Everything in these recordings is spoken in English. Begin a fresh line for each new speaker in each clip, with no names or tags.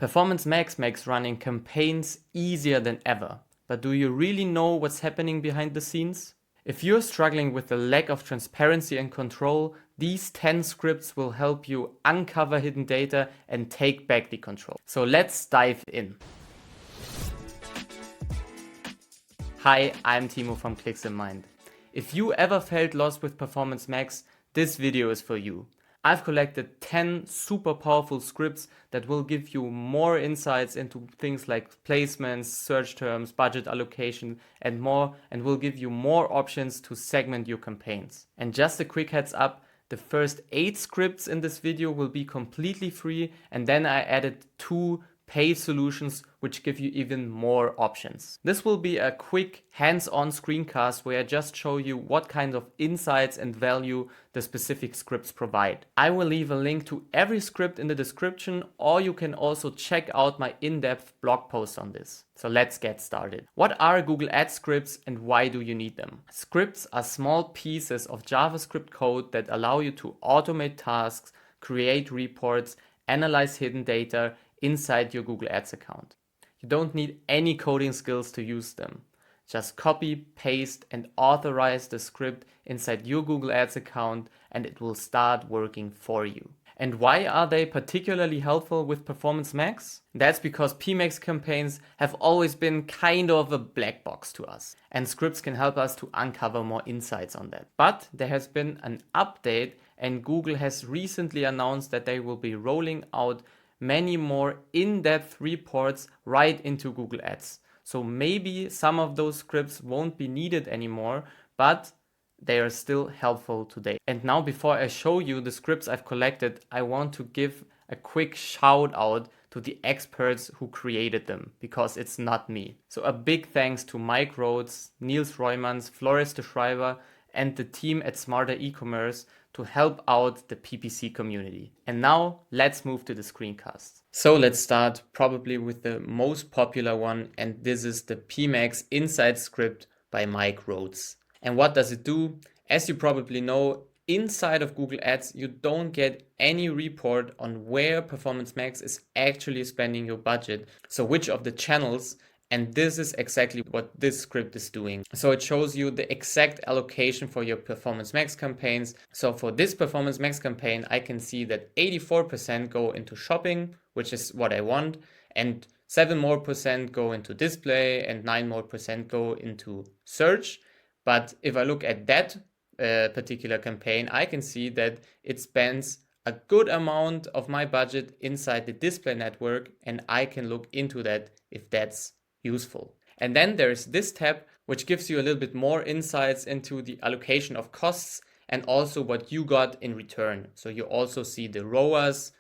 Performance Max makes running campaigns easier than ever. But do you really know what's happening behind the scenes? If you're struggling with the lack of transparency and control, these 10 scripts will help you uncover hidden data and take back the control. So let's dive in. Hi, I'm Timo from Clicks in Mind. If you ever felt lost with Performance Max, this video is for you. I've collected 10 super powerful scripts that will give you more insights into things like placements, search terms, budget allocation, and more, and will give you more options to segment your campaigns. And just a quick heads up, the first 8 scripts in this video will be completely free, and then I added 2 paid solutions which give you even more options. This will be a quick hands-on screencast where I just show you what kind of insights and value the specific scripts provide. I will leave a link to every script in the description, or you can also check out my in-depth blog post on this. So let's get started. What are Google Ads scripts and why do you need them? Scripts are small pieces of JavaScript code that allow you to automate tasks, create reports, analyze hidden data inside your Google Ads account. You don't need any coding skills to use them. Just copy, paste, and authorize the script inside your Google Ads account and it will start working for you. And why are they particularly helpful with Performance Max? That's because PMax campaigns have always been kind of a black box to us, and scripts can help us to uncover more insights on that. But there has been an update, and Google has recently announced that they will be rolling out many more in-depth reports right into Google Ads. So maybe some of those scripts won't be needed anymore, but they are still helpful today. And now before I show you the scripts I've collected, I want to give a quick shout out to the experts who created them, because it's not me. So a big thanks to Rhodes, Nils, Rooijmans, Floris the Schrijver, and the team at Smarter Ecommerce to help out the PPC community. And now let's move to the screencast. So let's start probably with the most popular one, and this is the PMax Insight script by Rhodes. And what does it do? As you probably know, inside of Google Ads, you don't get any report on where Performance Max is actually spending your budget. So which of the channels. And this is exactly what this script is doing. So it shows you the exact allocation for your Performance Max campaigns. So for this Performance Max campaign, I can see that 84% go into shopping, which is what I want, and 7% more go into display, and 9% more go into search. But if I look at that particular campaign, I can see that it spends a good amount of my budget inside the display network, and I can look into that if that's useful. And then there's this tab which gives you a little bit more insights into the allocation of costs and also what you got in return. So you also see the ROAS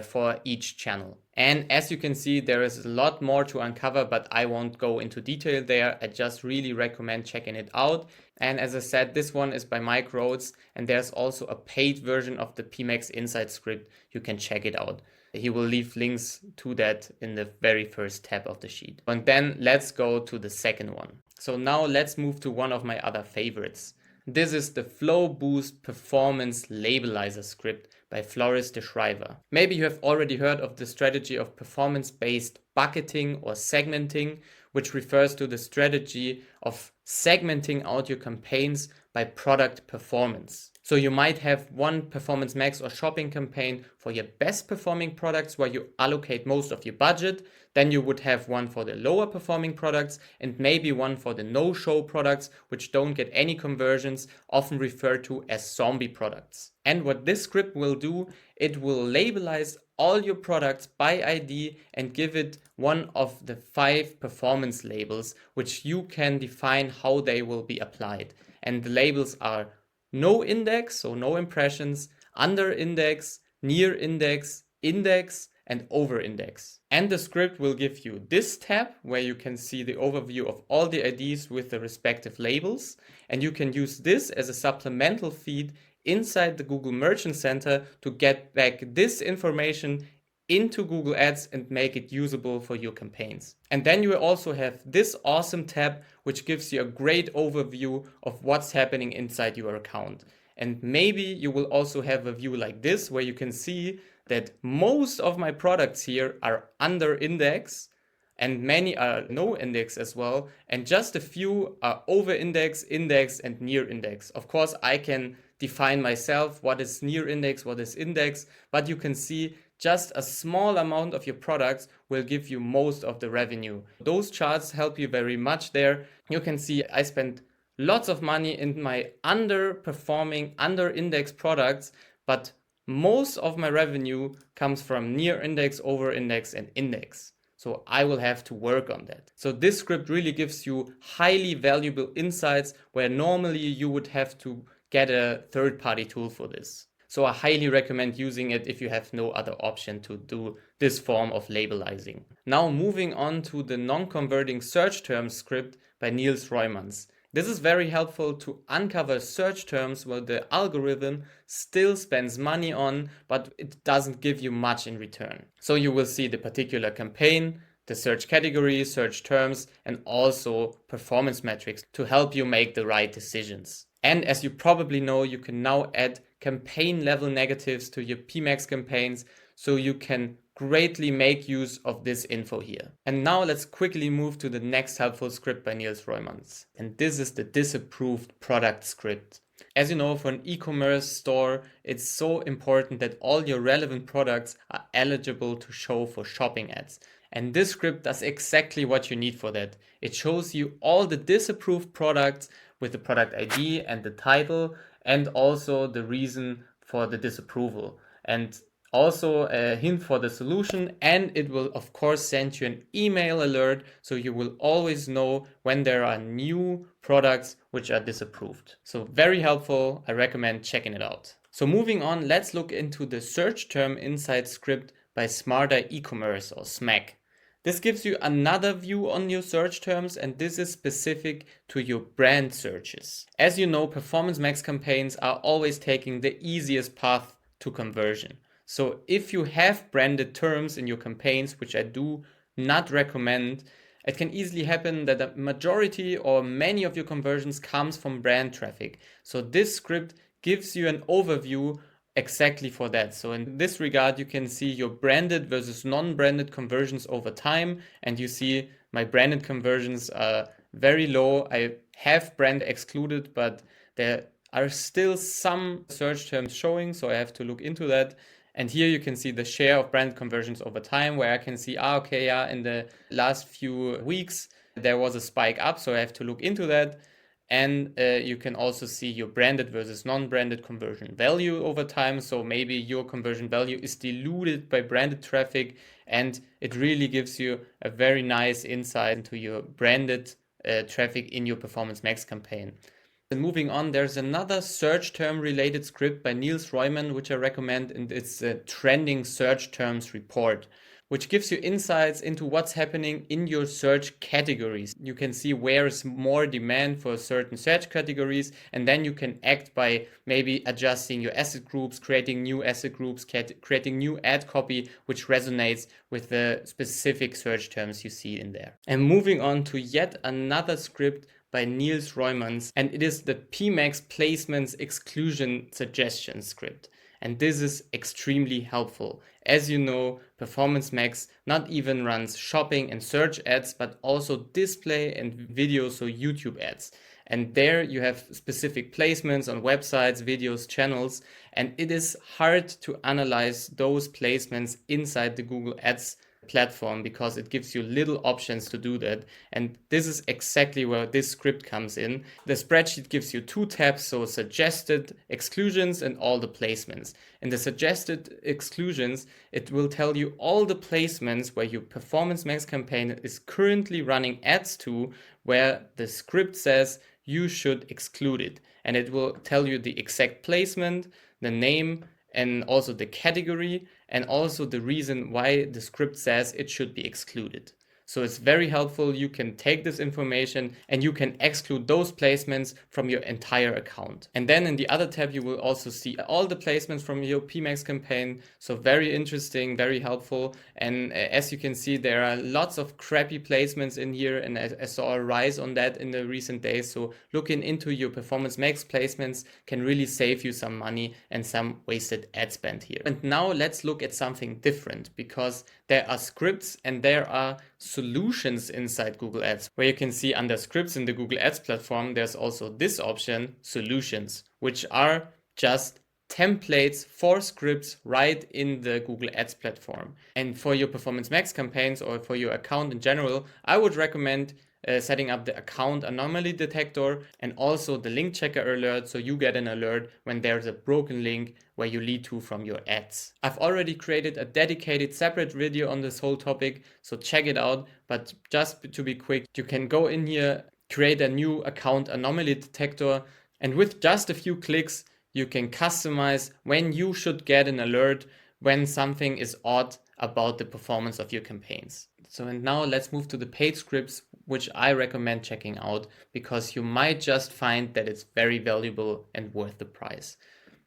for each channel. And as you can see, there is a lot more to uncover, but I won't go into detail there. I just really recommend checking it out. And as I said, this one is by Rhodes, and there's also a paid version of the PMax Insight script. You can check it out. He will leave links to that in the very first tab of the sheet. And then let's go to the second one. So now let's move to one of my other favorites. This is the Flowboost Performance Labelizer script by Floris the Schrijver. Maybe you have already heard of the strategy of performance-based bucketing or segmenting, which refers to the strategy of segmenting out your campaigns by product performance. So you might have one Performance Max or shopping campaign for your best performing products where you allocate most of your budget. Then you would have one for the lower performing products and maybe one for the no-show products which don't get any conversions, often referred to as zombie products. And what this script will do, it will labelize all your products by ID and give it one of the 5 performance labels which you can define how they will be applied. And the labels are no index, so no impressions, under index, near index, index, and over index. And the script will give you this tab where you can see the overview of all the IDs with the respective labels. And you can use this as a supplemental feed inside the Google Merchant Center to get back this information into Google Ads and make it usable for your campaigns. And then you also have this awesome tab which gives you a great overview of what's happening inside your account. And maybe you will also have a view like this where you can see that most of my products here are under index and many are no index as well, and just a few are over index, index, and near index. Of course, I can define myself what is near index, what is index, but you can see just a small amount of your products will give you most of the revenue. Those charts help you very much there. You can see I spent lots of money in my underperforming, under index products, but most of my revenue comes from near index, over index, and index. So I will have to work on that. So this script really gives you highly valuable insights where normally you would have to get a third-party tool for this. So I highly recommend using it if you have no other option to do this form of labelizing. Now moving on to the non-converting search terms script by Nils Rhoijmans. This is very helpful to uncover search terms where the algorithm still spends money on, but it doesn't give you much in return. So you will see the particular campaign, the search category, search terms, and also performance metrics to help you make the right decisions. And as you probably know, you can now add campaign level negatives to your PMax campaigns, so you can greatly make use of this info here. And now let's quickly move to the next helpful script by Nils Rhoijmans. And this is the Disapproved product script. As you know, for an e-commerce store, it's so important that all your relevant products are eligible to show for shopping ads. And this script does exactly what you need for that. It shows you all the disapproved products with the product ID and the title, and also the reason for the disapproval, and also a hint for the solution. And it will of course send you an email alert, so you will always know when there are new products which are disapproved. So very helpful. I recommend checking it out. So moving on, let's look into the search term insight script by Smarter Ecommerce, or SMAC. This gives you another view on your search terms, and this is specific to your brand searches. As you know, Performance Max campaigns are always taking the easiest path to conversion. So if you have branded terms in your campaigns, which I do not recommend, it can easily happen that a majority or many of your conversions comes from brand traffic. So this script gives you an overview exactly for that. So in this regard, you can see your branded versus non-branded conversions over time, and you see my branded conversions are very low. I have brand excluded, but there are still some search terms showing, so I have to look into that. And here you can see the share of brand conversions over time, where I can see, in the last few weeks, there was a spike up, so I have to look into that. And you can also see your branded versus non-branded conversion value over time. So maybe your conversion value is diluted by branded traffic, and it really gives you a very nice insight into your branded traffic in your Performance Max campaign. And moving on, there's another search term related script by Nils Rhoijmans, which I recommend, and it's a trending search terms report, which gives you insights into what's happening in your search categories. You can see where is more demand for certain search categories, and then you can act by maybe adjusting your asset groups, creating new asset groups, creating new ad copy which resonates with the specific search terms you see in there. And moving on to yet another script by Nils Rhoijmans, and it is the PMax Placements Exclusion Suggestion script. And this is extremely helpful. As you know, Performance Max not even runs shopping and search ads, but also display and video, so YouTube ads. And there you have specific placements on websites, videos, channels, and it is hard to analyze those placements inside the Google Ads platform because it gives you little options to do that. And this is exactly where this script comes in. The spreadsheet gives you two tabs, so suggested, exclusions, and all the placements. In the suggested exclusions, it will tell you all the placements where your Performance Max campaign is currently running ads to, where the script says you should exclude it. And it will tell you the exact placement, the name, and also the category, and also the reason why the script says it should be excluded. So it's very helpful. You can take this information and you can exclude those placements from your entire account. And then in the other tab, you will also see all the placements from your PMax campaign. So very interesting, very helpful. And as you can see, there are lots of crappy placements in here, and I saw a rise on that in the recent days. So looking into your Performance Max placements can really save you some money and some wasted ad spend here. And now let's look at something different, because there are scripts and there are solutions inside Google Ads, where you can see under scripts in the Google Ads platform, there's also this option, solutions, which are just templates for scripts right in the Google Ads platform. And for your Performance Max campaigns or for your account in general, I would recommend setting up the account anomaly detector and also the link checker alert, so you get an alert when there's a broken link where you lead to from your ads. I've already created a dedicated separate video on this whole topic, so check it out. But just to be quick, you can go in here, create a new account anomaly detector, and with just a few clicks, you can customize when you should get an alert when something is odd about the performance of your campaigns. So, and now let's move to the paid scripts, which I recommend checking out, because you might just find that it's very valuable and worth the price.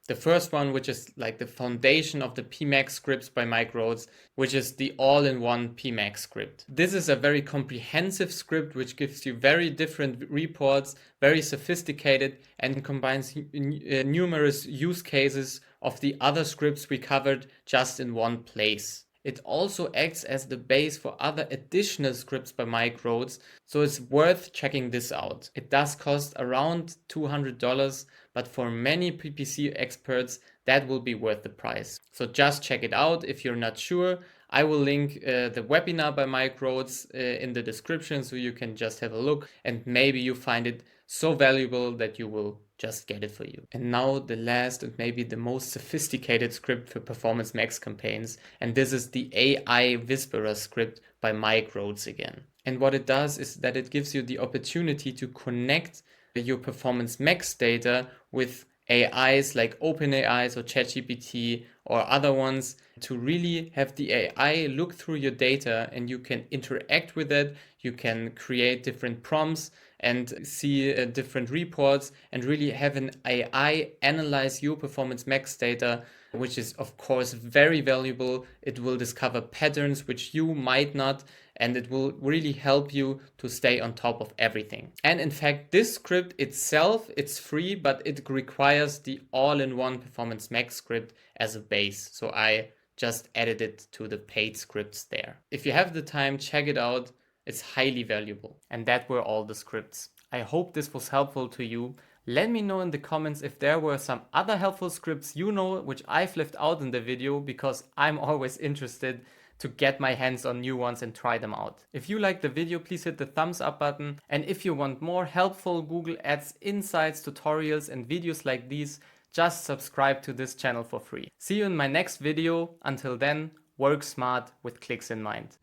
The first one, which is like the foundation of the PMax scripts by Rhodes, which is the all-in-one PMax script. This is a very comprehensive script which gives you very different reports, very sophisticated, and combines numerous use cases of the other scripts we covered just in one place. It also acts as the base for other additional scripts by Rhodes, so it's worth checking this out. It does cost around $200, but for many PPC experts, that will be worth the price. So just check it out if you're not sure. I will link the webinar by Rhodes in the description, so you can just have a look and maybe you find it so valuable that you will just get it for you. And now the last and maybe the most sophisticated script for Performance Max campaigns, and this is the AI Whisperer script by Rhodes again. And what it does is that it gives you the opportunity to connect your Performance Max data with AIs like OpenAI or ChatGPT or other ones, to really have the AI look through your data and you can interact with it. You can create different prompts and see different reports and really have an AI analyze your Performance Max data, which is of course very valuable. It will discover patterns which you might not, and it will really help you to stay on top of everything. And in fact, this script itself, it's free, but it requires the all-in-one Performance Max script as a base. So I just added it to the paid scripts there. If you have the time, check it out. It's highly valuable. And that were all the scripts. I hope this was helpful to you. Let me know in the comments if there were some other helpful scripts you know which I've left out in the video, because I'm always interested to get my hands on new ones and try them out. If you liked the video, please hit the thumbs up button. And if you want more helpful Google Ads insights, tutorials and videos like these, just subscribe to this channel for free. See you in my next video. Until then, work smart with clicks in mind.